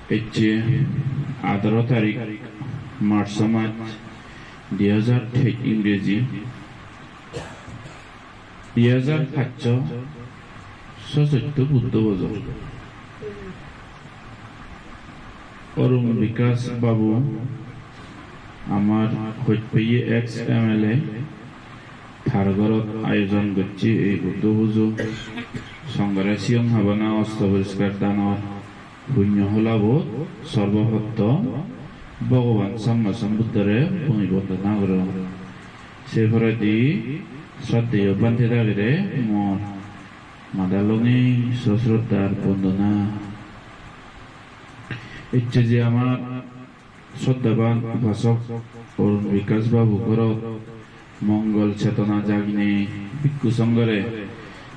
হচ্ছে 18 তারিখ মার্চ মাস 2023 ইংরেজি 2564 বুদ্ধ বছর অরুণ বিকাশ বাবু আমার হইপেয়ে এক্স এমএলএ থারগরত আয়োজন করছে এই বুদ্ধ পুজো সংগ্রাম সিয়ং হাবানা অস্ত্র পরিষ্কার দানর পুণ্য হলাব সর্বভক্ত ভগবান সাম্মা সম্বুদ্ধরে ভূমিবন্দনা কর সেফরে দি শ্রদ্ধেয় বান্ধে দাগিরে মর মাদালঙে সশ্রদ্ধার বন্দনা ইচ্ছে যে আমার শ্রদ্ধাবান উপাসক অরুণ বিকাশ বাবু ঘরত মঙ্গল চেতনা জাগিনে ভিক্ষু সংঘরে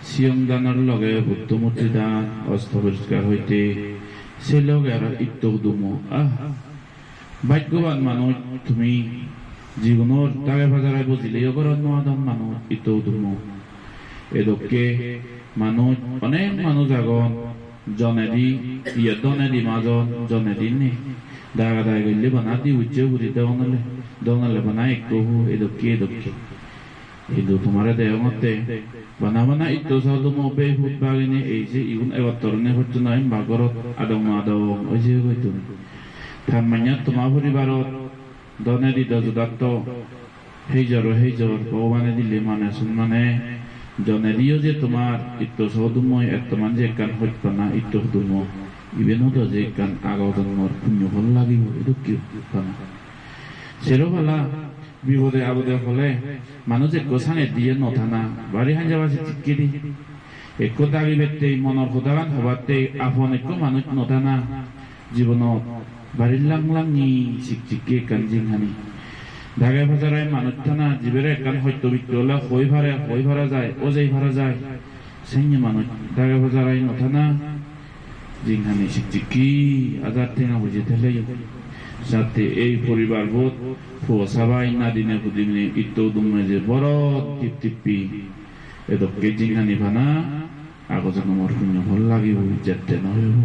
সিয়ং দানের লগে বুদ্ধ মূর্তি দান অস্ত্র পরিষ্কার হইতে সে লগে আর ইত্য দুমো ভাগ্যবান মানুষ তুমি জীবনের টাকা বাজারে বুঝিলে ঘরত নোয়াদম মানুষ ইত্য দুমো এদকে মানুষ অনেক মানুষ আগন জনেদি দনেদি মাজত জনেদি নে দাগা দাগা গেলে বানা দি উজ্জে বুড়ি দনলে বানা একটু এদকে ಇದು তোমারে দেয়মতে বানা ইতো সাদু মোবে হুত বাগিনে এই যে ইগুন এবাতরনে হচ্ছে নাই বাগরত আদম ওই যে কইতো থামান্যা তোমা পরিবারত দনে দি দজদাত্ত হেজর ভগবানে দিলে মানে সম্মানে জনে দিও যে তোমার ইতো সদুময় এতমান যে কান হইত না ইতো দুম ইবেনো তো যে কান আগজন্মর পুণ্য ফল লাগিব এটো কি পানা সেরোবালা বিপদে আবদে হলে মানুষে গোসানে দিয়ে নথানা বাড়ি হাঞ্জাবাসী চিটকে দি এক দাগি বেতে মনের খোদাগান হবাতে আপন এক মানুষ নথানা জীবনত বাড়ির লাংলাংনি চিকচিকে কাঞ্জিং হানি ঢাকায় বাজারায় মানুষ থানা জীবের একান হয়তো বিক্রি হলে হই ভাড়া যায় ওজাই ভাড়া যায় সেই মানুষ ঢাকায় বাজারায় নথানা জিংহানি চিকচিকি আজার ঠেঙা বুঝে থেলে সাথে এই পরিবার বোধ সবাই না দিনে বুদিনে ইতো দুমে যে বড় টিপি এদকে জিংহানি ভানা আগজন মর পুণ্য ভাল লাগিব যেতে নহব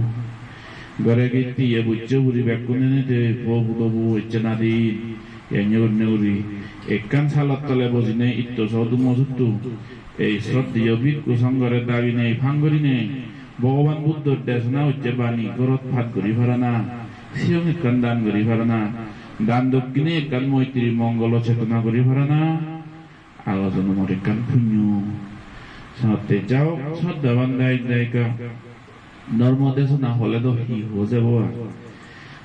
ঘরে গিয়ে এ বুঝছে বুড়ি ব্যাকুনে নিতে ববু ইচ্ছে না দিন নেউরি একান সালত তলে বজিনে ইতো সদুম সুতু এই শ্রদ্ধেয় ভিক্ষু সংঘরে দাবি নেই ভাঙ্গরি নেই ভগবান বুদ্ধর দেশনা হচ্ছে বাণী ঘরত ভাত করি ভাড়ানা সিয়ং একান দান করি ভাড়ানা দান দক্ষিণে একান মৈত্রী মঙ্গল চেতনা করি ভাড়ানা আগজন মর একান পুণ্য সাথে যাও শ্রদ্ধাবান দায়িকা ধর্ম দেশ না হলে তো হি হো যাব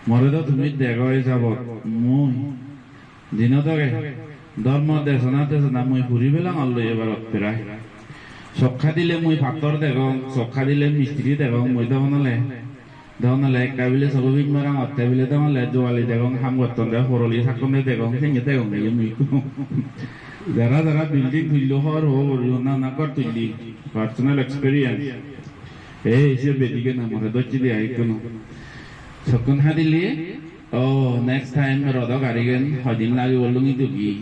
মরে তো তুমি দেখাই যাব মই দিন থাকে ধর্ম দেশ না মই ঘুরি পেলাম আল্লো এবার প্রায় চক্ষা দিলে মই ভাতর দেখো চক্ষা দিলে মিস্ত্রি দেখো মই দহনালে কাবিলে সববিক মারাং অত্তে বিলে দহনালে জোয়ালি দেখো হাম গত্তন দে হরলি থাকনে দেখো সেঙ্গে দেখো নেই মই যারা বিল্ডিং তুললো হর না কর তুললি পার্সোনাল এক্সপেরিয়েন্স এই যে বেদিকে না মরে দচ্ছি দিয়ে কোনো সকন হাদিলে ও নেক্সট টাইম রদ গাড়িগেন হদিন লাগি বললুঙি দুগি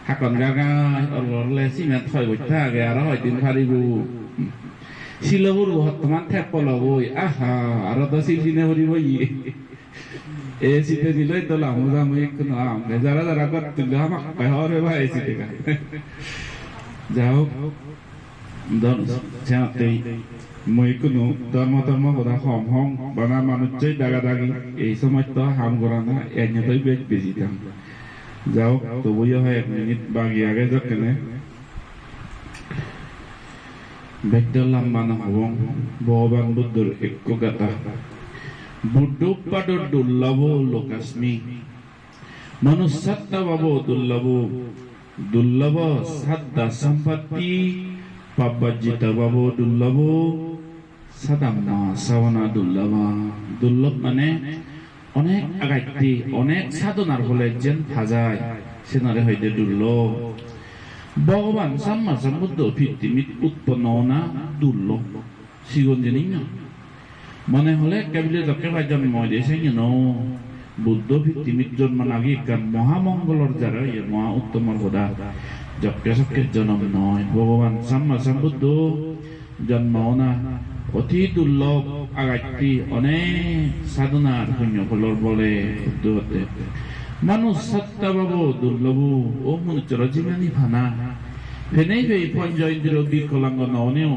হাকন গাগা অরলে সিমেন্ট হয় বইতা আগে আর হয়দিন ফারিবু শিলবুর বর্তমান ঠেপ পলবই আহা আর তো সিলদিনে হরিব এ সিতে দিলই তো লামু জামু একটু না যারা করছিল আমাক হরে ভাই সিতে গা যাও মই কোনো ধর্ম কথা হম বানা মানুষ দাগা দাগি এই সময় তো হাম করা না এনে বেশি দাম যাও তবুও হয় 1 মিনিট বাকি আগে যখনে বেদ্য লম্বা না হব ভগবান বুদ্ধর এক কথা বুদ্ধ পাদর দুর্লভ লোকাস্মি মনুষ্যত্ব বাব দুর্লভ সাদ্দা সম্পত্তি পাব্বাজিত বাবু দুর্লভ সাদাম্মা সাবনা দুর্লভ মানে অনেক আগাইতে অনেক সাধনার ফলে যেন ফাজায় সেনারে হইতে দুর্লভ ভগবান সাম্মা সম্বুদ্ধ পৃথিবীত উৎপন্ন না দুর্লভ সিগন জানি না মনে হলে কেবলে যকে ভাই জন্ম দিয়েছে বুদ্ধ পৃথিবীত জন্ম নাগি কারণ মহামঙ্গলর যারা মহা উত্তমর কথা যকে সকে জন্ম নয় ভগবান সাম্মা সম্বুদ্ধ জন্ম না অতি দুর্লভ আগাইটি অনেক সাধনার পুণ্য ফলর বলে হতে মানুষ সত্তা বাবু দুর্লভ ও মনুষ্যর জিমানি ফানা ফেনেই ফেই পঞ্চ ইন্দ্রিয় বিকলাঙ্গ ননেও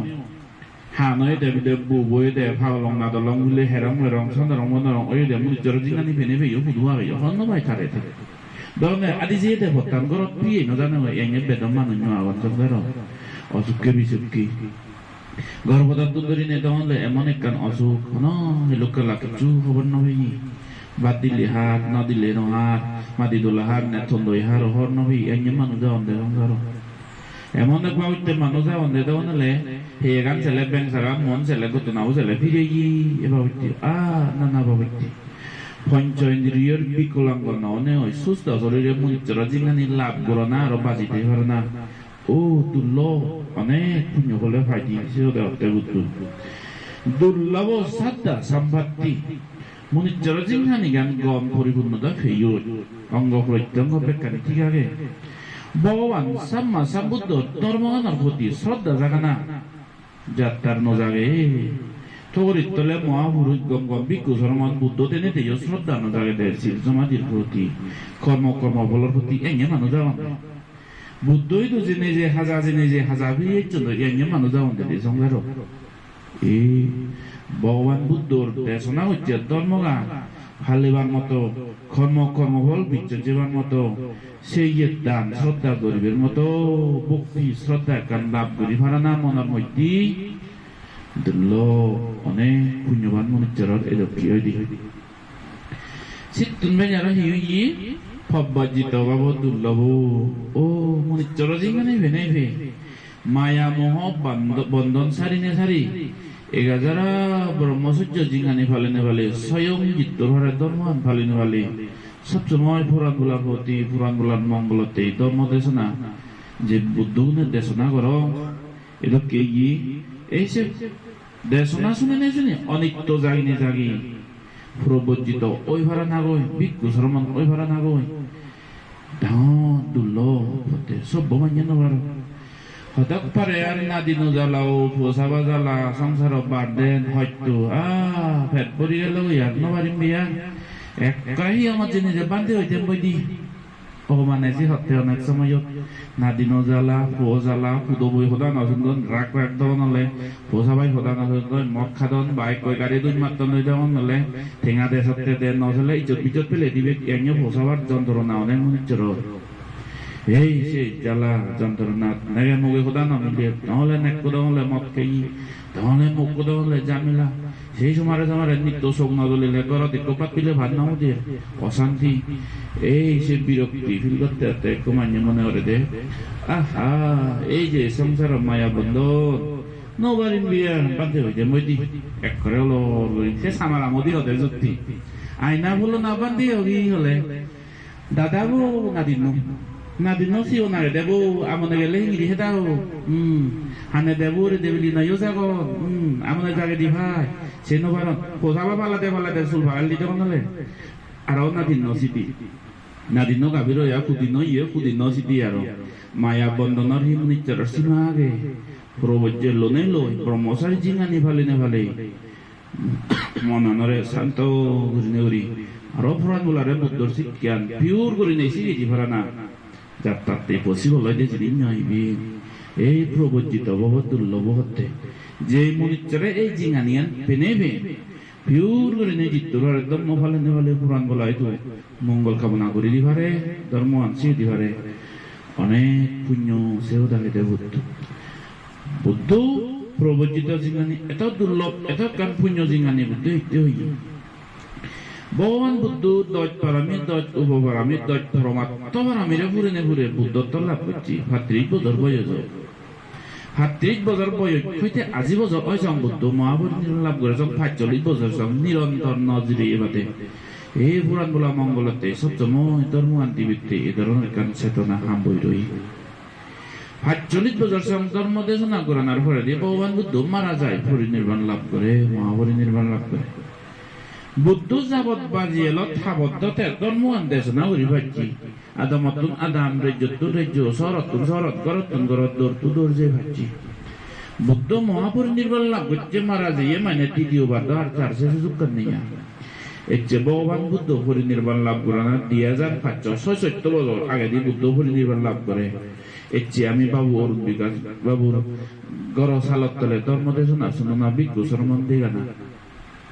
হানয় দেব দেব বয়ে দে ফাগলং নাদলং বুলে হেরং হেরং সন্দরং মন্দরং ওই দে মনুষ্যর জিমানি ফেনে ফেই হুদুয়া গেল হন্ন ভাই থারে থাকে দনে আদি যে দে ভক্তান গরত পিয়ে নজানো এঙে বেদম মানুষ আবার চন্দ্র অসুখকে বিসুখকে গর্ভদান তুন্দরী নেতা হলে এমন একখান অসুখ লোকের লাখ কিছু খবর নবী বাদ দিলে হাত না দিলে হাত মাদি দোলা হাত নেথন দই হার হর নবী এনে মানুষ যাওয়ান দে সংসার এমন এক বাউতে মানুষ যাওয়ান দে তখন হলে হে গান ছেলে ব্যাং সারা মন ছেলে ঘটনাও ছেলে ফিরে গিয়ে এবার না না বাবুতে পঞ্চ ইন্দ্রিয়র বিকলাঙ্গ ননে হয় সুস্থ শরীরে মনুষ্যরা জিঙ্গানি লাভ করো না আরো বাজিতে পারে না ও দুর্লভ অনেক পুণ্য বলে ফাইটি দুর্লভ সাদ্দা সম্পত্তি মনুষ্যর জিঙ্গানি জ্ঞান গম পরিপূর্ণতা ফেয় অঙ্গ প্রত্যঙ্গ বেকারি ঠিক আগে ভগবান সাম্মা সাম্বুদ্ধ ধর্মগানের প্রতি শ্রদ্ধা জাগানা যাত্রার নজাগে তলে মহাপুরুষ গম গম ভিক্ষু শর্মা বুদ্ধ তেনে তেজ শ্রদ্ধা নজাগে দেয় শিল সমাধির প্রতি কর্ম বলের প্রতি এঙে মানুষ যাওয়া বুদ্ধই তো জেনে যে হাজা বিয়ের জন্য এঙে মানুষ যাওয়া দেবে সংসার এই ভগবান বুদ্ধর দেশনা হচ্ছে ধর্মগান ফালিবার মতো কর্মফল বিচ্ছেবার মতো সেই দান শ্রদ্ধা গরিবের মতো ভক্তি শ্রদ্ধা কান লাভ করি ভাড়া না মনের মধ্যে অনেক পুণ্যবান মনুষ্যর এরকম কি হয় সিদ্ধুনবে যারা হিয়ে ফব্বাজিত বাবু দুর্লভ ও মনুষ্যর জিঙ্গানে ভেনে মায়া মোহ বন্ধন সারি এগা যারা ব্রহ্মচর্য জিঙ্গানি ফালেনে ফালে স্বয়ং জিত্ত ঘরে ধর্মান ফালিনে ফালে সবসময় পুরাণগুলার প্রতি পুরাণগুলার মঙ্গলতে ধর্ম দেশনা যে বুদ্ধগুণের দেশনা কর এটা কে গিয়ে এইসব দেশনা শুনে নেই শুনে অনিত্য জাগি প্রবজ্জিত ওই ভাড়া না গই ভিক্ষু শর্মন ওই ভাড়া না গই দুর্লভ সভ্য মান্য ভাড়া হঠাৎ পারে আর নাদিনো জ্বালাও পোষাবা জ্বালা সংসার বাড়দেন হয়তো ফেট পরি গেল ইয়ার নবারিম বিয়া একাই আমার জিনিসে বান্ধে হইতে বই দি ভগবানে যে হতে অনেক সময় নাদিনো জ্বালা পো জ্বালা ফুদো বই সদা নসুন্দন রাগ দন হলে পোষাবাই সদা নসুন্দন মদ খাদন বাইক কই গাড়ি দুই মাত্র নই দেওয়ান হলে ঠেঙা দে সত্যি দেন নচলে ইজ্জত বিজত পেলে দিবে এনে পোষাবার যন্ত্রণা অনেক মনুষ্যর এই সে জ্বালা যন্ত্রণা নেগে মুখে খোদা নমিলে নহলে নেক কোদা হলে মদ খেয়ে তাহলে মুখ কোদা হলে জামিলা সেই সময় নিত্য শোক নদলিলে ঘরতে কোপাত পিলে ভাত নাও দিয়ে অশান্তি এই সে বিরক্তি ফিল করতে একটু মান্য মনে করে দে আহা এই যে সংসার মায়া বন্ধন নবারিন বিয়া বান্ধে হইতে মইদি এক করে হলো সে সামার আমদি হতে যুক্তি আয়না বলো না বান্ধি হলে দাদাবো নাদিন সিও না দেবো আমনে গেলে হিংরি হেদাও হানে দেবো রে দেবলি না ইউজাগো আমনে জাগে দি ভাই সে নবারন পোসাবা পালাতে সুল ভাগাল দিতে কোনলে আর নাদিন সিটি নাদিন গাবির ইয়া কুদিন সিটি আর মায়া বন্ধনের হি নিত্যর সীমা আগে প্রবজ্জে লোনে লই ব্রহ্মচারী জিঙ্গানি ভালে মননরে শান্ত ঘুরি আর অপরাধ বলারে বুদ্ধর শিক্ষান পিওর করে নেছি দি ভাড়া না যাত্রাতে পসিবল হয় যে জিনিস নইবি এই প্রবজ্জিত বহুত দুর্লভ হতে যে মনুষ্যরে এই জিঙ্গানিয়ান পেনেবে পিওর করে নেই জিত্তর একদম ভালে নেভালে পুরাণ বলা হয়তো মঙ্গল কামনা করে দিবারে ধর্ম আনছি দিবারে অনেক পুণ্য সেও দাঁড়িয়ে বুদ্ধ প্রবজ্জিত জিঙ্গানি এত দুর্লভ এত কান পুণ্য জিঙ্গানি বুদ্ধ ইত্য হইয়া ভগবান বুদ্ধ দৈত পারামি দৈত উপপারামি দৈত পরমাত্ম পারামিরে ঘুরে বুদ্ধত্ব লাভ করছি 30 বছর বয়স 30 বছর বয়স হইতে আজি বছর ওই সং বুদ্ধ মহাপরিনির্বাণ লাভ করে 45 বছর সং নিরন্তর নজরে এবাতে এই পুরাণ বলা মঙ্গলতে সবসময় ধর্ম আন্তিবৃত্তি এ ধরনের কান চেতনা হাম বই রই 45 বছর সং ধর্ম দেশনা করানোর পরে দিয়ে ভগবান বুদ্ধ মারা যায় পরিনির্বাণ লাভ করে মহাপরিনির্বাণ লাভ করে বুদ্ধ যাবত বাজি এলো থাবদ্ধতে ধর্মান দেশনা করি ভাবছি আদামতুন আদাম রাজ্য শরৎ গরত দৌড় যে ভাবছি বুদ্ধ মহাপরিনির্বাণ লাভ করছে মারা যাইয়ে মানে তৃতীয়বার তো আর চারশে সুযোগ নেই এর চেয়ে ভগবান বুদ্ধ পরিনির্বাণ লাভ করে না 2566 বছর আগে দিয়ে বুদ্ধ পরিনির্বাণ লাভ করে এর চেয়ে আমি বাবু অরুণ বিকাশ বাবুর গড় সালত তলে ধর্মদেশ না শুনো না ভিক্ষু শ্রমণ দিগা না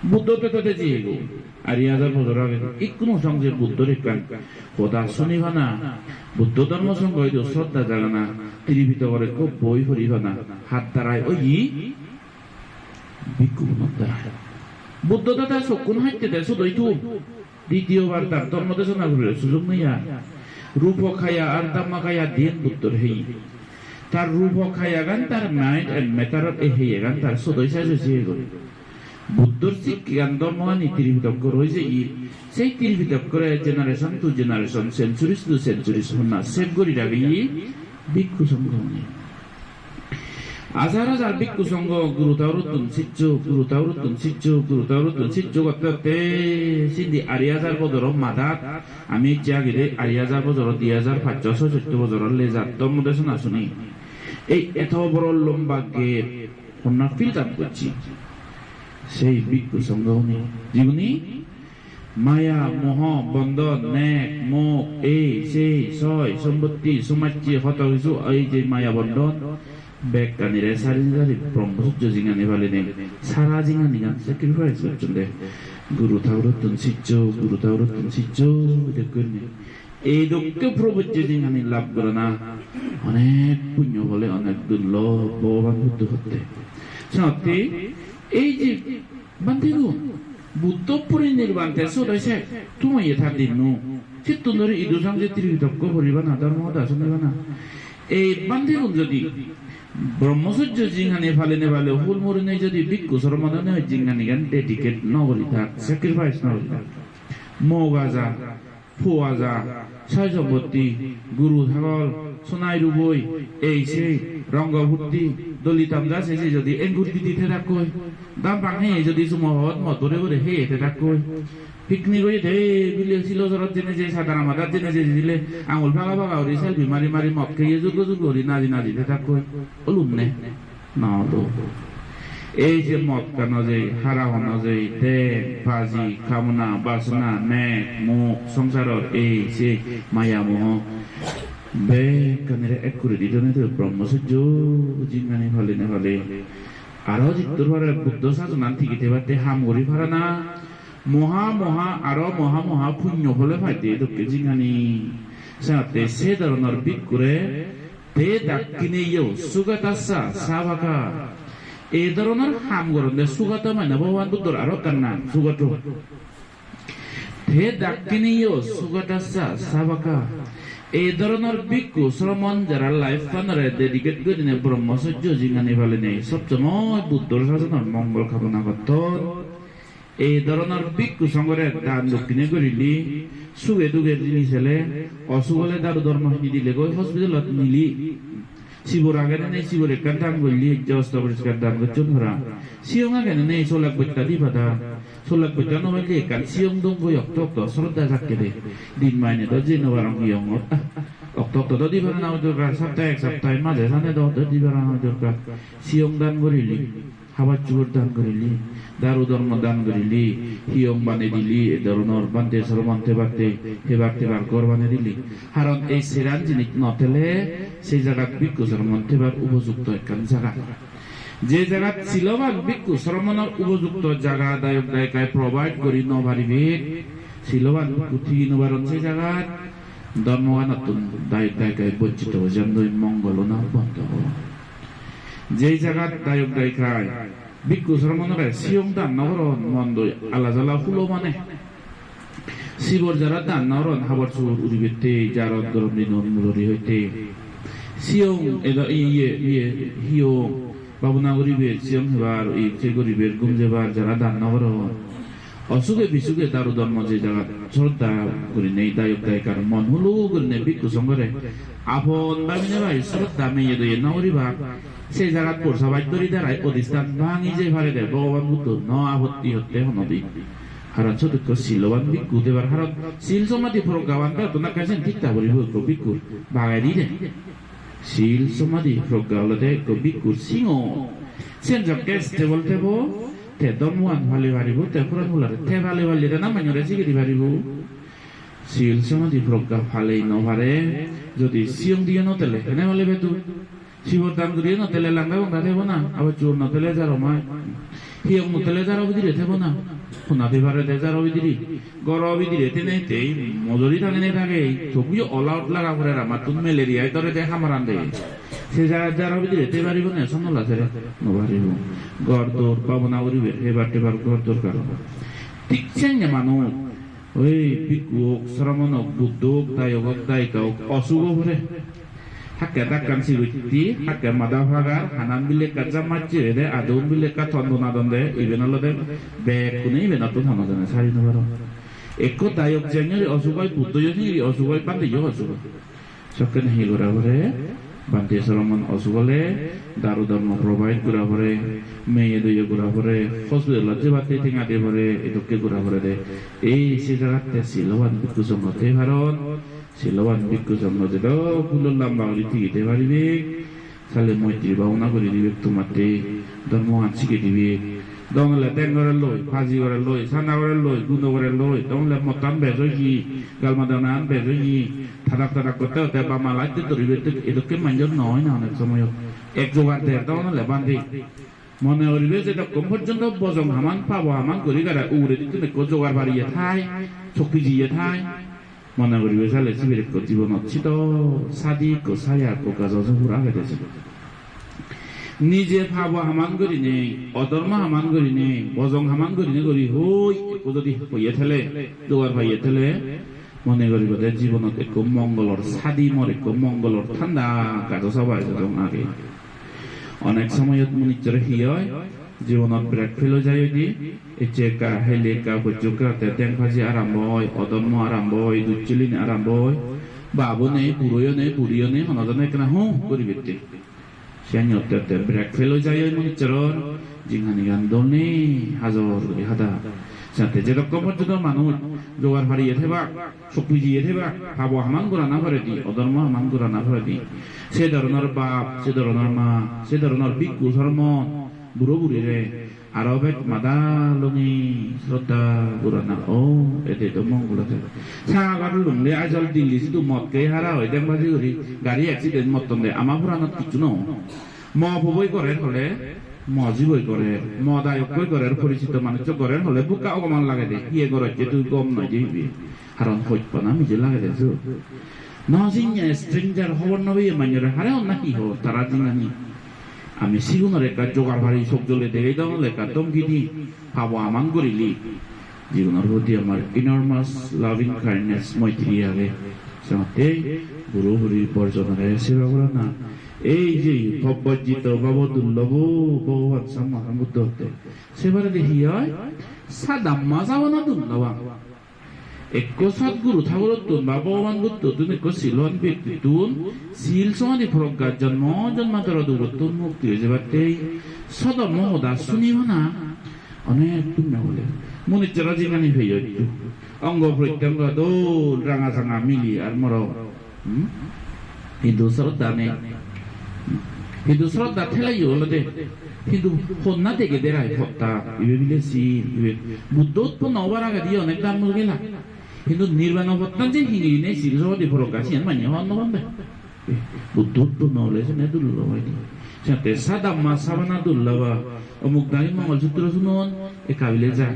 বুদ্ধ তো তাতে চেয়ে গো আর 2000 বছর আগে কোনো সঙ্গে বুদ্ধর কথা শুনিবা না বুদ্ধ ধর্ম সঙ্গ হয়তো শ্রদ্ধা জাগা না ত্রিভিত করে খুব বই হরিবা না হাত দাঁড়ায় ওই ভিক্ষু দাঁড়ায় বুদ্ধ দাদা শকুন হাইতে দেয় শুধুই তো দ্বিতীয়বার তার ধর্মদেশ না ঘুরে সুযোগ নেই রূপ খায়া আর দাম্মা খায়া দিন বুদ্ধর হেই তার রূপ খায়া গান তার মাইন্ড এন্ড ম্যাটার এ হেই গান তার শুধুই সাজে গেল বুদ্ধর শিক্ষান ধর্ম নীতির ভিতজ্ঞ রয়েছে সেই তীর ভিতজ্ঞ generation to generation centuries to centuries না সেভ করি রাখি ভিক্ষু সংঘ হাজার হাজার ভিক্ষু সংঘ গুরু তাওরুদ্দিন সিজ্জ করতে সিন্ধি 2000 বছর মাদাত আমি জাগিরে 2000 বছর 2566 বছর লেজার ধর্মদেশ না শুনি এই এত বড় লম্বা গেপ কন্যা ফিল্টার করছি সেই ভিক্ষু সংঘ জীবনী মায়া মোহ বন্ধন নেক মোহ এই সেই ছয় সম্পত্তি সমাজে হত কিছু এই যে মায়া বন্ধন ব্যাগ কানিরে সারি ব্রহ্মসূর্য জিঙানি ভালে নেই সারা জিঙানি গান স্যাক্রিফাইস করছেন গুরু তাওরুদ্দিন সিজ্জ দেখুন এই দক্ষ প্রবজ্য জিঙানি লাভ করে না অনেক পুণ্য বলে অনেক দুর্লভ ভগবান বুদ্ধ করতে সত্যি এই যে বান্ধিরু বুদ্ধ পরিনির্বাণ তেসো দইছে তুমি এথা দিনু চিত্তন্দরে ইদু সঙ্গে ত্রিবিতক্য করিবা না ধর্ম দাসন দিবা না এই বান্ধিরু যদি ব্রহ্মচর্য জিঙ্গানি ফালেনে ভালে হুল মরিনে যদি ভিক্ষু শ্রমণনে জিঙ্গানি গান ডেডিকেট নগরি থাক স্যাক্রিফাইস নগরি থাক মগাজা ফুয়াজা ছয় সম্পত্তি গুরু ছাগল সোনাই রুবই এই সেই রঙ্গভূতি দলিতাম যা শেষে যদি এঙ্গুর দিতে থাকো দাম পাঙে যদি সুমহৎ মতরে করে হে এতে থাকো পিকনিক হয়ে দে বিলে ছিল জরত জেনে যে সাধারণ মাদার জেনে যে দিলে আঙুল ভাগা ভাগা ওরে সেলফি মারি মারি মদ খেয়ে যুগ যুগ করি নাজি নাজিতে থাকো বলুন না তো এই যে মদ কেন যে হারা হন যে দেহ ভাজি কামনা বাসনা নেক মুখ সংসারের এই সে মায়া মোহ বেকানের এক করে দিত না তো ব্রহ্মচর্য জিঙ্গানি ভালে না ভালে আরো জিত্তর ভারে বুদ্ধ সাধনা ঠিকিতে পারতে হাম করি ভাড়া না মহা মহা আরো মহা মহা পুণ্য হলে ভাইতে তোকে জিঙ্গানি সাথে সে ধরনের বিক করে তে দাক্ষিণে ইয়েও সুগতাসা সাবাকা এই ধরনের হাম করলে সুগত মানে ভগবান বুদ্ধর আরো কান্না সুগত তে দাক্ষিণে ইয়েও সুগতাসা সাবাকা এই ধরনের ভিক্ষু শ্রমণ যারা লাইফ পানারে ডেডিকেট করে নিয়ে ব্রহ্মচর্য জিঙ্গানি ফেলে নেই সবসময় বুদ্ধর শাসনের মঙ্গল কামনা করত এই ধরনের ভিক্ষু সঙ্গে দান দক্ষিণে করিলি সুখে দুঃখে জিনিস এলে অসুখ হলে দারু ধর্ম দিলে গই হসপিটালত নিলি শিবর আগে নেই শিবর একটা দান করলি অবস্থা পরিষ্কার দান করছো ধরা সিয়ং আগে নেই সোলাক বৈত্যা দি বাধা সোলাক বৈত্যা নহলে কাল সিয়ং দং বই অক্ত শ্রদ্ধা থাকতে দে দিন মাইনে তো যে নবারং ইয়ং অক্ত তো দিবার না দরকার সপ্তাহে এক সপ্তাহে মাঝে সামনে তো দিবার না দরকার সিয়ং দান করিলি হাবার চুর দান করিলি দারু ধর্ম দান করিলি হিয়ং বানে দিলি এ ধরনের বান্তে সরমন্তে বাড়তে হেবার কর বানে দিলি কারণ এই সেরান জিনিস নতেলে সেই জায়গা ভিক্ষু সরমন্তে বার উপযুক্ত একখান জায়গা যে জায়গা ছিলবান ভিক্ষু শ্রমণের উপযুক্ত জায়গা দায়ক দায়িকায় প্রোভাইড করি নভারিবে ছিলবান পুঁথি নবারণ সেই জায়গা ধর্মগান দায়ক দায়িকায় বঞ্চিত যেন মঙ্গল না বন্ধ যে জায়গা দায়ক দায়িকায় ভিক্ষু শ্রমণের সিয়ং দান নগরণ মন্দ আলা জ্বালা ফুলো মানে শিবর যারা দান নগরণ হাবর সুর উড়িবেতে যার অন্তরম মূলরি হইতে সিয়ং হিয়ং বাবুনা গরিবের সিয়ং হেবার এই গরিবের গুমজেবার যারা দান নগরণ অসুখে বিসুখে তার ধর্ম যে জায়গা শ্রদ্ধা করি নেই দায়ক দায়িকার মন হুলু করি নেই ভিক্ষু সঙ্গে আপন ভাবিনে ভাই শ্রদ্ধা মেয়ে দই নগরী ভাগ সেই জায়গা পড়সা বাদ্যরি দ্বারাই প্রতিষ্ঠান ভাঙি যে ভারে দেয় ভগবান বুদ্ধ ন আপত্তি হতে হনবি হারান চতুর্থ শিলবান ভিক্ষু দেবার হারণ শিল সমাধি প্রজ্ঞাবান তো না কাছেন ঠিক তা বলি ভিক্ষু ভাগাই দিয়ে শীল সমাধি প্রজ্ঞা হলতে বিকুর সিংহ সেনজকে স্টেবল থেব তে দমওয়ান ভালে পারিব তে পুরান হলারে তে ভালে ভালে না মাইনরে জিগিরি পারিব শীল সমাধি প্রজ্ঞা ফালেই নভারে যদি সিয়ং দিয়ে নতেলে এনে ভালে বেতু শিবর দাম করিয়ে নতেলে লাঙ্গা বঙ্গা দেব না আবার চোর নতেলে যার মায় হিয়ং নতেলে যার অবিদিরে দেব না শোনাতে পারে যার অবিদিরি গর অবিদিরে তেনে মজুরি থাকে নে থাকে তবুও অল আউট লাগা করে আমার তুমি ম্যালেরিয়ায় ধরে দেয় হামারান দেয় সে যার অবিদিরে তে পারিব না সন্নলা ছেড়ে নবারিব গড় দৌড় পাবনা করিবে এবার টেবার গড় দৌড় কারণ ঠিক চেঙ্গে মানুষ ওই বিকুক শ্রমণক বুদ্ধক দায়কক দায়িকাওক অসুখ ভরে হাকে দাকান সিগুতি হাকে মাদা ভাগার হানান বিলে কাজা মারছে দে আদৌন বিলে কা থন্দনা দন্দে ইবেন লদে বেক কুনি ইবেন তো থানা জানে সারি নবার এক দায়ক জেঙ্গে অসুখই বুদ্ধ জনি অসুখই পাতে ইয় অসুখ সকে নেহি গরা ভরে বান্তি শ্রমণ অসুখলে দারু ধর্ম প্রোভাইড করা ভরে মেয়ে দইয়ে করা ভরে হসপিটাল যে বাতে ঠেঙা দে ভরে এটকে করা ভরে দে এই সে জায়গাতে সিলবান বিকু জন্মতে ভারত সিলবান বিকু জন্ম যে ফুলের লম্বা করে ঠিকিতে পারিবে সালে মৈত্রী ভাবনা করে দিবে তোমাতে ধর্ম আনছিকে দিবে দংলে টেং করে লই ফাজি করে লই সানা করে লই গুনো করে লই দংলে মতান বেজই গালমাদানান বেজই থাকাক করতে হতে বা মালাইতে ধরিবে এটকে মাইন্ডর নয় না অনেক সময় এক জোগাড় দেয় দংলে বান্ধি মনে করিবে যে কম পর্যন্ত বজং হামান পাবো হামান করি গাড়া উড়ে দিতে জোগাড় বাড়িয়ে থাই চকি জিয়ে থাই মনে করিবে সালে শিবির জীবন হচ্ছি তো সাদি কো সায়া কো গাজা পুরা গেছে নিজে ভাবো হামান করি নেই অধর্ম হামান করি নেই বজং হামান করি নেই করি হই যদি হইয়ে থেলে জোগাড় পাইয়ে থেলে মনে করিব যে জীবনত এক মঙ্গলর সাদি মর এক মঙ্গলর ঠান্ডা কাজ সবাই আগে অনেক সময়ত মনিচর হিয় জীবনত ব্রেক ফেল যায় দি এচেকা হেলেকা বজুকা তেতেং ফাজি আরম্ভ হয় অধর্ম আরম্ভ হয় দুচ্চিলিন আরম্ভ হয় বাবনে বুড়য়নে বুড়িয়নে হনজনে কেনা হু করিবে সিয়ানিয়তে ব্রেক ফেল যায় মনিচর জিংহানি গান্দনে হাজার করে হাদা যাতে যেরকম পর্যন্ত মানুষ জোগাড় হারিয়ে থেবা শক্তি দিয়ে থেবা ভাবো হামান করা না করে দি অধর্ম হামান করা না করে দি সে ধরনের বাপ সে ধরনের মা সে ধরনের বিকু ধর্ম বুড়ো বুড়িরে আরো বেট মাদা লঙি শ্রদ্ধা বুড়ানা ও এতে তো মঙ্গল আছে সাগার লুংলে আজল দিল্লি শুধু মদকে হারা হয় দেখ বাজি করি গাড়ি অ্যাক্সিডেন্ট মতন দে আমার পুরানত কিছু ন ম বই করে হলে মজি বই করে মদায়ক বই করে পরিচিত মানুষ করে হলে বুকা অকমান লাগে দে ইয়ে করে যে তুই গম নয় দিবি কারণ হইত না নিজে লাগে দে নজিংয়া স্ট্রেঞ্জার খবর নবে মাইনরে হারে না কি হো তারা জিঙ্গানি আমি সিগুনের একটা জোগাড় ভারী চোখ জ্বলে দেখে দাও লেখা দমকি দি ভাবো আমান করিলি জীবনের প্রতি আমার ইনর্মাস লাভিং কাইন্ডনেস মৈত্রী আগে সাথে বুড়ো বুড়ির পর্যটনের সেবা করা না এই যে ভব্বজিত ভব দুর্লভ ভগবান সম্মান বুদ্ধ হতে সেবারে দেখি হয় সাদাম্মা যাওয়ানা দুর্লভা এক সদ্গুরু ঠাকুর তুন বা ভগবান বুদ্ধ তুন এক শিলন ব্যক্তি তুন শিল সমাধি প্রজ্ঞার জন্ম জন্মান্তর দুর্গতুন মুক্তি হয়ে যাবে সদর্ম হদা শুনিব না অনেক পুণ্য বলে মনিচরা জিগানি হয়ে একটু অঙ্গ প্রত্যঙ্গ দৌড় রাঙা চাঙা মিলি আর মর হিন্দু শ্রদ্ধা নেই হিন্দু শ্রদ্ধা ঠেলাই হলো দে কিন্তু হন্না থেকে দেরাই হত্যা ইবে বিলে শিল ইবে বুদ্ধ উৎপন্ন হবার আগে দিয়ে অনেক দাম গেলা কিন্তু নির্বাণ অবস্থান যে হিঙ্গি নেই শিল সমাধি প্রকাশিয়ান মানে হন্ন বন্ধে বুদ্ধ উৎপন্ন হলে সে দুর্লভ হয়নি সাথে সাদাম্মা সাবানা দুর্লভা অমুক দাঁড়ি মঙ্গলসূত্র শুনুন একা বিলে যা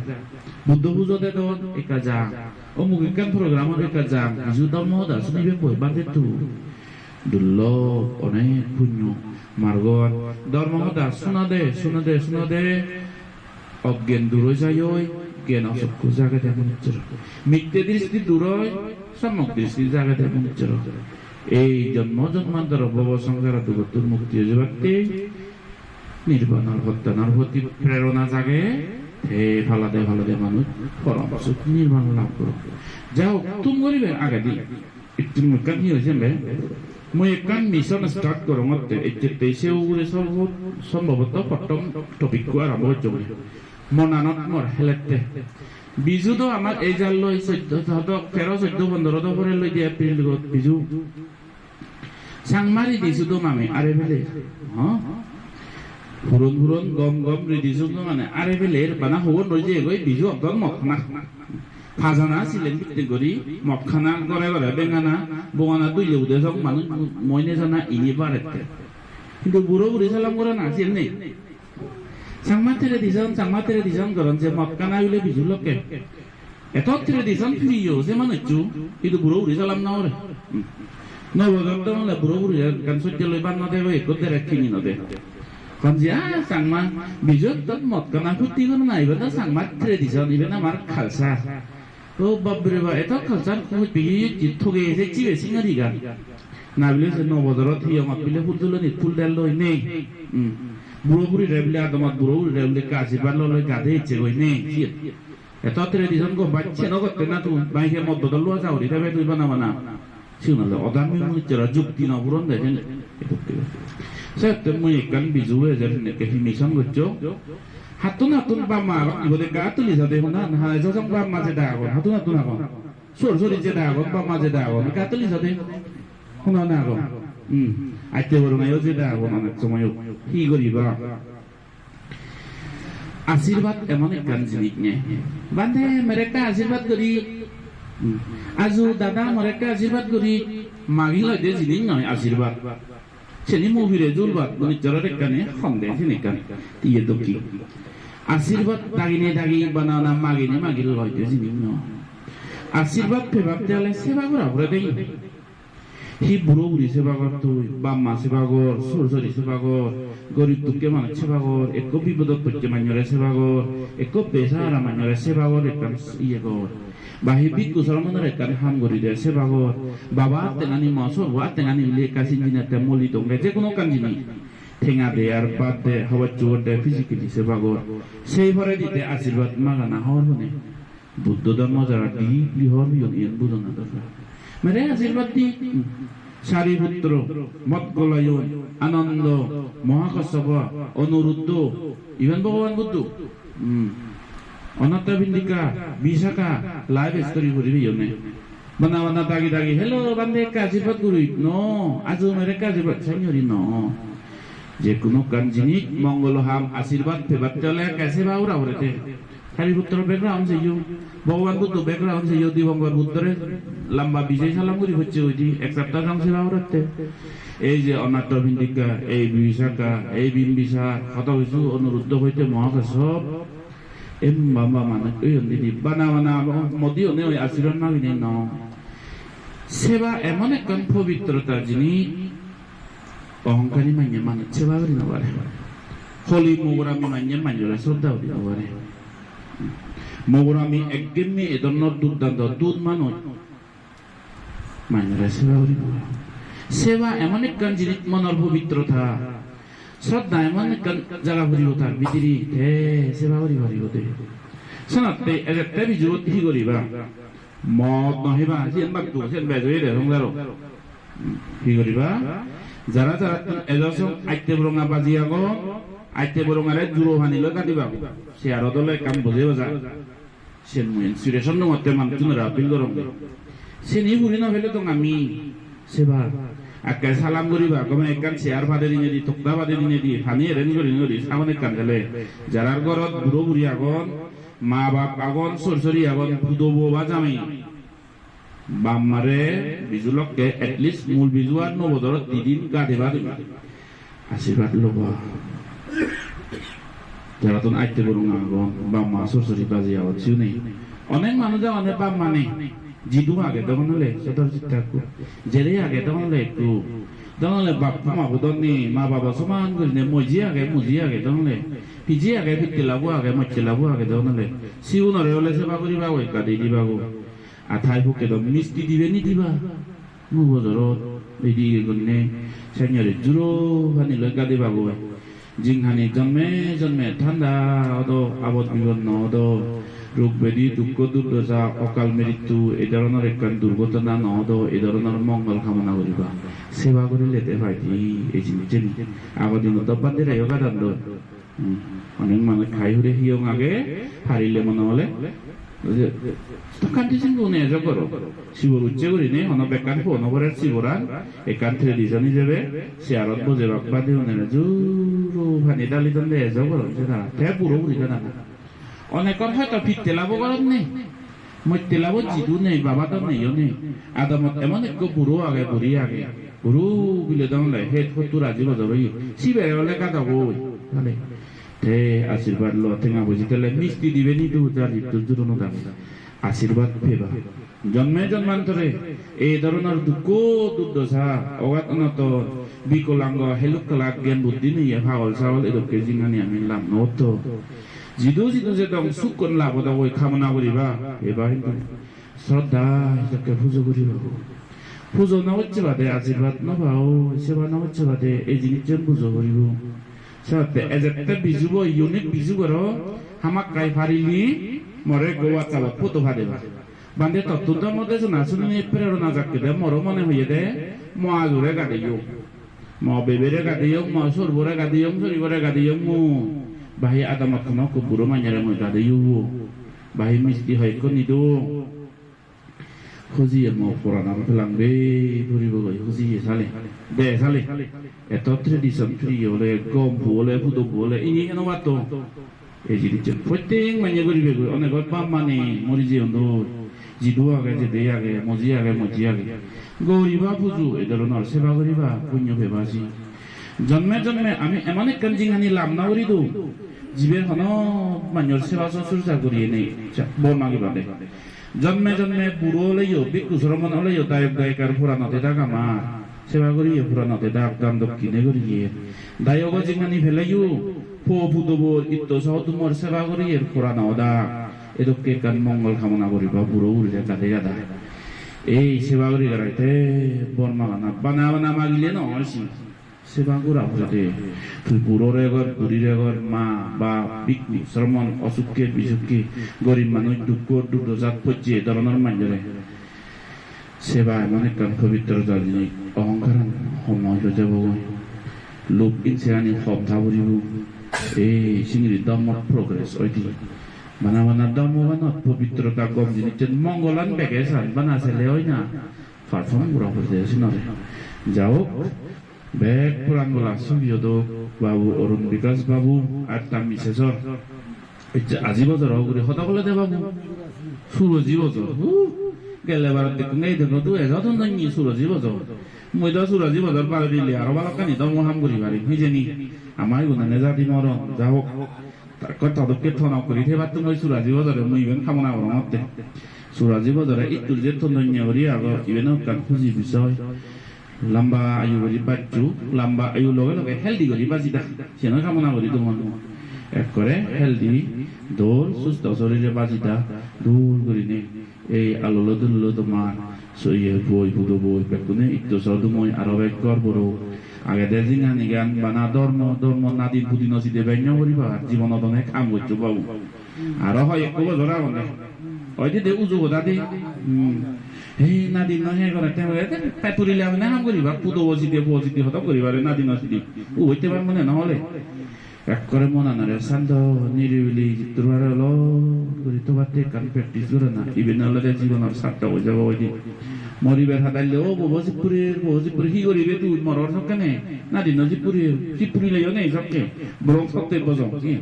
বুদ্ধ পুজো দে দন একা যা অমুক একান প্রোগ্রাম একা যা কিছু ধর্ম দা শুনিবে বই বাদে তু দুর্লভ অনেক পুণ্য মার্গন ধর্মমতা শোনা দে অজ্ঞান দূর যায় জ্ঞান অসক্ষ জায়গা তেমন মিথ্যে দৃষ্টি দূর হয় সম্যক দৃষ্টি জায়গা তেমন এই জন্ম জন্মান্তর ভব সংসার দুগতুর মুক্তি হয়ে যাবে নির্বাণর হত্যানার প্রতি প্রেরণা জাগে হে ফালাদে মানুষ পরম সুখ নির্বাণ লাভ করো যাও তুমি করিবে আগে দি একটু মুখান কি হয়েছে মই একান মিশন স্টার্ট করো মতে এতে সেও সম্ভবত প্রথম টপিক কো আরম্ভ হচ্ছে মনানত মর হেলেতে বিজু তো আমার এই জাল লই 13 14 15 দফরে লই দিয়ে April Biju Sangmari di situ mami are bele hurun gom di situ mana are bele bana hurun roje goi biju abdon mokna khazana silen bitte gori mokkhana gore bengana bongana duile udesok manu moine jana ini barette কিন্তু বুড়ো বুড়ি সালাম করে না আসেন নেই সাংমাতের দিজন করেন যে মক্কা না হইলে বিজু লোকে এত তেরে দিজন ফিরিও যে মানে চু কিন্তু বুড়ো বুড়ি সালাম না ওরে নবগত হলে বুড়ো বুড়ি গান সত্যি লই বান নদে বই কোতে রাখিনি নদে কারণ যে সাংমা বিজু তো মক্কা না ফুটি করে না ইবে না সাংমা তেরে দিজন ইবে না আমার খালসা ও বাবরে বা এত খালসা কই বিগি জিথোগে যে চিবে সিঙ্গারি গান না বলে সে নবদরত হিয়া মাপিলে ফুলদুলনি ফুল ডাল লই নেই বুড়ো বুড়ি রেবলে আদমাত বুড়ো বুড়ি রেবলে কাছে বালো লই গাধে ইচ্ছে কই নেই এত তেরে দিজন গো বাচ্চা নগতে না তুমি বাইকে মদ দল লওয়া যাও রিটা বে তুই বানা শুনলে অদামি মুচরা যুক্তি না পুরন দেন সে মুই কান বিজুয়ে যেন কে মিশন গচ্চো হাতুন বামা ইবদে গাতুলি যাবে না হা জজং বামা যে দাগো হাতুন আগো সরসরি যে দাগো বামা যে দাগো গাতুলি যাবে শোনা না আগো আইতে বড় নাই যে দাগো অনেক সময় কি করিবা আশীর্বাদ এমন এক জিনিস নে বান্ধে মেরেকা আশীর্বাদ করি আজু দাদা মরেকা আশীর্বাদ করি মাগি লয় দে জিনিস নয় আশীর্বাদ সেনি মুভিরে জুলবাদ মানে জররে কানে খন্দে সিনে কান ইয়ে তো কি আশীর্বাদ দাগি বানানা মাগি লয় দে জিনিস নয় আশীর্বাদ ফেবাব দেলে সেবা করা করে দেই হি বুড়ো বুড়ি সেবা কর তুই বাম্মা সেবা কর সরসরি সেবা কর গরিব দুঃখে মানুষ সেবা কর এক বিপদত পড়ছে মানুষের সেবা কর এক পেশারা মানুষের সেবা কর একটা ইয়ে কর বাহি বিকু সরমনের একটা হাম করি দে সেবা কর বাবা তেনানি মসর ওয়া তেনানি ইলে কাসিন দিনাতে মলি দংগে যে কোনো কাঞ্জিনি ঠেঙা দে আর বাদ দে হওয়া চোর দে ফিজিক্যালি সেবা কর সেই ভরে দিতে আশীর্বাদ মাগানা হওয়ার মানে বুদ্ধ ধর্ম যারা ডিপলি হওয়ার বিয়ন বুঝো না দরকার মেরে আশীর্বাদ দি সারিপুত্র মৎগলায়ন আনন্দ মহাকশ্যপ অনুরুদ্ধ ইভেন ভগবান বুদ্ধ অনাথা বিন্দিকা বিশাখা লাইভ স্টোরি করি বিয়নে বানা দাগি হেলো বান্দে কা আশীর্বাদ করি ন আজ মেরে কা আশীর্বাদ সাইনরি ন যে কোনো কান জিনিস মঙ্গল হাম আশীর্বাদ ফেবাত চলে কেসে বাউরা হরেতে সারিপুত্র ব্যাকগ্রাউন্ড যে ভগবান বুদ্ধ ব্যাকগ্রাউন্ড যে দিবঙ্গর বুদ্ধরে লম্বা বিজয় সালাম করি হচ্ছে ওই যে এক সপ্তাহ কাম সেবা করতে এই যে অনাথ বিন্দিকা এই বিশাখা এই বিম্বিসা কত কিছু অনুরুদ্ধ হইতে মহাকাশব এম বাবা মানে এই দিদি বানা মদি অনে ওই আশীর্বাদ মাগিনি ন সেবা এমন এক পবিত্রতা যিনি অহংকারী মাইনে মানে সেবা করি নবারে হলি মোগরামি মাইনে মাইনে শ্রদ্ধা করি নবারে মোগরামি একদমই এ ধরনের দুর্দান্ত দুধ মানুষ মাইনে সেবা করি সেবা এমন এক জিনিস মনের পবিত্রতা শ্রদ্ধা এমন এক জায়গা ভরিব তার ভিতরি হে সেবা করি পারিব দে শোনাতে একটা বিজুত হি করিবা মদ নহিবা যেন বাকতো যেন বেজয়ে দে রংদারো হি করিবা যারা এজসম আইতে বরঙা বাজি আগো আইতে বরঙারে জুরো হানিল কাটিবা সে আর দলে কাম বুঝে বাজা সেন মুইন সিরেশন মতে মানতুনরা আপিল করম সেনি বুড়ি না ফেলে তো আমি সেবা আকে সালাম করিবা কমে একখান চেয়ার ফাদে দিনে দি তক্তা ফাদে দিনে দি ফানি এরেন করি সামনে কান্দলে যারার ঘরত বুড়ো বুড়ি আগন মা বাপ আগন সরসরি আগন ফুদবো বা জামাই বাম্মারে বিজুলককে এটলিস্ট মূল বিজুয়ার নবদরত দিদিন গাধেবা দিবা আশীর্বাদ লবা যারা তো আইতে বরং আগন বাম্মা সরসরি বাজি আওয়াজ শুনি অনেক মানুষ অনেক বাপ মানে জিদু আগে তখন হলে সতর চিত্তাকু জেলে আগে তখন হলে একটু তখন হলে বাপ মা বুদনি মা বাবা সমান করে মুজি আগে তখন হলে পিজি আগে পিতে লাবু আগে মচ্ছে লাবু আগে তখন হলে সিউনরে হলে সেবা করিবা ওই কাদি দিবা গো আঠাই ফুকে তো মিষ্টি দিবে নি দিবা মু বজরত এই দিকে গনে সেñores জুরো হানি লই কাদি বাবু জিংহানি জন্মে ঠান্ডা অদ আবদ বিবন্ন অদ রোগ ব্যাধি দুঃখ দুর্দশা অকাল মৃত্যু এই ধরনের একটা দুর্ঘটনা নহদ এই ধরনের মঙ্গল কামনা করিবা সেবা করিলে ভাইটি এই জিনিস আগৰ দিনত বান্ধি রাখি কাদান অনেক মানুষ খাই হুরে হিয়ং আগে হারিলে মনে হলে kanthi sing ngene aja karo sibur ucce gorine ono bekan ho ono borer siburan ekan tradition হিসেবে siarat boje bakbadi onera juru hani dalitan de aja karo সেটা তে পুরো পুরি না অনেকর হয়তো ফিরতে লাভ করেন নেই মধ্যে লাভ জিদু নেই বাবা তো নেইও নেই আদামত এমন এক বুড়ো আগে বুড়ি আগে বুড়ো বিলে দামলে হেড ফটু রাজি বাজাবে সিবেরে বলে কাটা বই তাহলে তে আশীর্বাদ লো তেঙ্গা বুঝি তাহলে মিষ্টি দিবে নি তো জানি তোর জন্য দাম আশীর্বাদ পেবা জন্মে জন্মান্তরে এই ধরনের দুঃখ দুর্দশা অগাতনত বিকলাঙ্গ হেলুকলাক জ্ঞান বুদ্ধি নিয়ে ভাগল সাগল এরকম জিঙ্গানি আমি লাভ নতো জিদু জিদু যে দং সুকন লাভ দা ওই কামনা করিবা এবার কিন্তু শ্রদ্ধা এটাকে পুজো করিবা পুজো না হচ্ছে বাদে আশীর্বাদ না পাও সেবা না হচ্ছে বাদে এই জিনিসজন পুজো করিব সাথে এজেতে বিজুব ইউনিক বিজু করো হামাক কাই ফারিলি মরে গোয়া চালত ফটো ফাদেবা বান্দে তত্ত্বর মধ্যে না শুনি প্রেরণা জাগতে দে মর মনে হইয়ে দে ম আজুরে গাদিও ম বেবেরে গাদিও ম সরবরে গাদিও সরিবরে গাদিও মু বাহি আদামত কোন কুবুরো মাইনারে মই গাদিও বাহি মিষ্টি হয় কোন নিদো খুঁজিয়ে ম পুরানা ফেলাংবে ফুরিব গই খুঁজিয়ে সালে দে সালে এত ট্রেডিশন ফ্রি হলে গম বলে ফুটো বলে ইনি কেন বাতো এই জিনিস প্রত্যেক মাইনে করিবে অনেক বাপ মানে মরি যে জিদু আগে যে দে আগে মজি আগে গরিবা পুজো এই ধরনের সেবা করিবা পুণ্য পেবাসি জন্মে জন্মে আমি এমন এক জিঙানি লাভ না করি দো জীবের হন মানুষের সেবা শুশ্রূষা করিয়ে নেই বর মাগিবা দে জন্মে জন্মে বুড়ো হলেও বিক্ষু শ্রমণ হলেও দায়ক দায়িকার পুরানতে থাকা মা সেবা করিয়ে পুরানতে দাগ দান দক্ষিণে করিয়ে দায়ক জিঙানি ফেলাইও ফো ফুটব ইত্য সহ তোমার সেবা করিয়ে পুরানো দা এদকে কান মঙ্গল কামনা করিবা বুড়ো উড়ে কাঁদে গাদা এই সেবা করি গাইতে বর্মাগানা বানা বানা মাগিলে নয় সেবা করা বুঝাতে তুই বুড়োরে ঘর বুড়িরে ঘর মা বা বিক্ষু শ্রমণ অসুখকে বিসুখকে গরিব মানুষ দুঃখ দুর্দশাত পড়ছে এ ধরনের মানুষরে সেবা এমন একটা পবিত্রতা জিনিস অহংকার সময় যাব লোক ইনসেরানি সপ্তাহ বুড়িব এই সিংড়ি দমত প্রগ্রেস ওইটি বানা বানা দমগানত পবিত্রতা গম জিনিস মঙ্গলান বেগে সান বানা ছেলে হয় না পারফর্ম করা করতে নরে যাও বেগ পুরানগোলা সুবিয়দক বাবু অরুণ বিকাশ বাবু আর তার মিসেসর আজি বছর হগুড়ি হতা বলে দে বাবু সুরজি বছর গেলে বার দেখুন এই দেখো তুই যতন জানি সুরজি বছর মই তো সুরজি বছর পারে দিলে আরো ভালো কানি তো মহাম করি পারি বুঝেনি আমার গুণানে জাতি নর যাও কথা তো কেথন করি থেবার তুমি সুরাজি বছরে মই ইভেন কামনা করো মতে সুরাজি বছরে ইতুল যে তন্য করি আগে ইভেন কান খুঁজি বিষয় lamba ayu gori baju lamba ayu loge loge healthy gori bajida seno kamona gori tomon ekore healthy dol susto sorire bajida dul gori ne ei alolo dullo tomar soye boy budo boy pekune itto sodu moy aro ek gorboro age de jingani gan bana dormo nadin budino side benyo gori ba জীবন অনেক কাম করছো বাবু আরো হয় এক বছর আগে ওই যে উজু গোদাদি এই নাদি নহে করে তেমরে পেপুরিলে আমি নাম করিবা পুতো বজিতে হতো করিবারে নাদি নসিদি ও হইতে পার মনে না হলে এক করে মনা না রে শান্ত নিরিবিলি চিত্রহার হলো করি তো বাতে কাল প্র্যাকটিস করে না ইভেন হলে জীবনের সাতটা হয়ে যাবো ওই দিন মরিবের হাতাইলে ও বজিপুরি কি করিবে তুই মরর সকেনে নাদি নজিপুরিলেও নেই সবকে বরং সত্যি বজং কি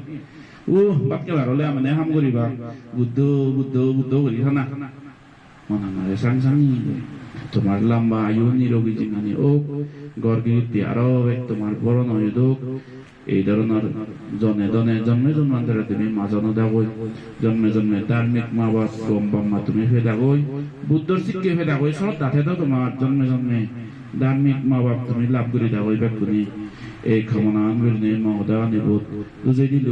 ও বাক্য হলে আমি হাম করিবা বুদ্ধ করি না মনানারে সাংসানি তোমার লম্বা আয়ু নিরোগী জীবনী ও গর্গীতি আরো তোমার বড় নয় দোক এই ধরনের জন্মে জন্মান্তরে তুমি মাজন দাবই জন্মে ধার্মিক মা বাপ গম বাম্মা তুমি ফেদাগই বুদ্ধর শিক্ষে ফেদাগই শ্রদ্ধাতে তো তোমার জন্মে ধার্মিক মা বাপ তুমি লাভ করি দাবই বেকুনি এই কামনা আনগুলি মহোদয় নিবোধ বুঝে দিল